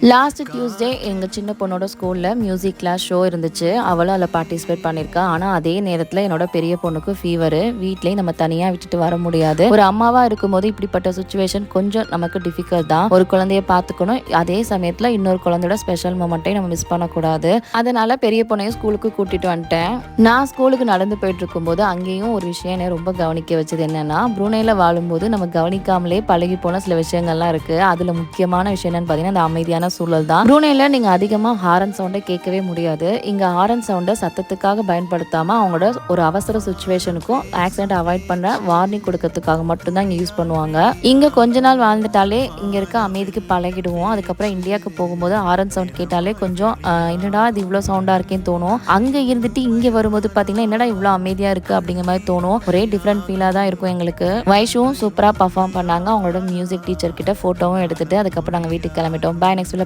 Last Tuesday எங்கள் சின்ன பொண்ணோட ஸ்கூலில் மியூசிக் கிளாஸ் ஷோ இருந்துச்சு. அவளும் அதில் பார்ட்டிசிபேட் பண்ணியிருக்கா. ஆனால் அதே நேரத்தில் என்னோட பெரிய பொண்ணுக்கு ஃபீவரு. வீட்லேயும் நம்ம தனியாக விட்டுட்டு வர முடியாது. ஒரு அம்மாவாக இருக்கும்போது இப்படிப்பட்ட சுச்சுவேஷன் கொஞ்சம் நமக்கு டிஃபிகல்ட் தான். ஒரு குழந்தைய பார்த்துக்கணும், அதே சமயத்தில் இன்னொரு குழந்தையோட ஸ்பெஷல் மூமெண்ட்டையும் நம்ம மிஸ் பண்ணக்கூடாது. அதனால பெரிய பொண்ணையும் ஸ்கூலுக்கு கூட்டிட்டு வந்துட்டேன். நான் ஸ்கூலுக்கு நடந்து போயிட்டு இருக்கும்போது அங்கேயும் ஒரு விஷயம் என்ன ரொம்ப கவனிக்க வச்சது என்னன்னா, புருனேல வாழும்போது நம்ம கவனிக்காமலே பழகி போன சில விஷயங்கள்லாம் இருக்கு. அதுல முக்கியமான விஷயம் என்னன்னு பார்த்தீங்கன்னா, அந்த அமைதியான சூழல் தான். புருனேல நீங்க அதிகமா ஹாரன் சவுண்டை கேட்கவே முடியாது. இங்க ஹாரன் சவுண்டை சத்தத்துக்காக பயன்படுத்தாம அவங்களோட ஒரு அவசர சுச்சுவேஷனுக்கும் ஆக்சிடென்ட் அவாய்ட் பண்ண வார்னிங் கொடுக்கறதுக்காக மட்டும்தான் இங்க யூஸ் பண்ணுவாங்க. இங்க கொஞ்ச நாள் வாழ்ந்துட்டாலே இங்க இருக்க அமைதிக்கு பழகிடுவோம். அதுக்கப்புறம் இந்தியாவுக்கு போகும்போது ஹாரன் சவுண்ட் கேட்டாலே கொஞ்சம் என்னடா இது இவ்வளோ சவுண்டா இருக்கேன்னு தோணும். அங்க இருந்துட்டு இங்க வரும்போது பாத்தீங்கன்னா என்னடா இவ்வளோ அமைதியா இருக்கு அப்படிங்கிற மாதிரி தோணும். ஒரே டிஃப்ரெண்ட் ஃபீலா தான் இருக்கும் எங்களுக்கு. வைஷுவும் சூப்பரா பர்ஃபார்ம் பண்ணாங்க. அவங்களோட மியூசிக் டீச்சர் கிட்ட போட்டோவும் எடுத்துட்டு அதுக்கப்புறம் நாங்கள் வீட்டுக்கு கிளம்பிட்டோம். பாய். நெக்ஸ்ட்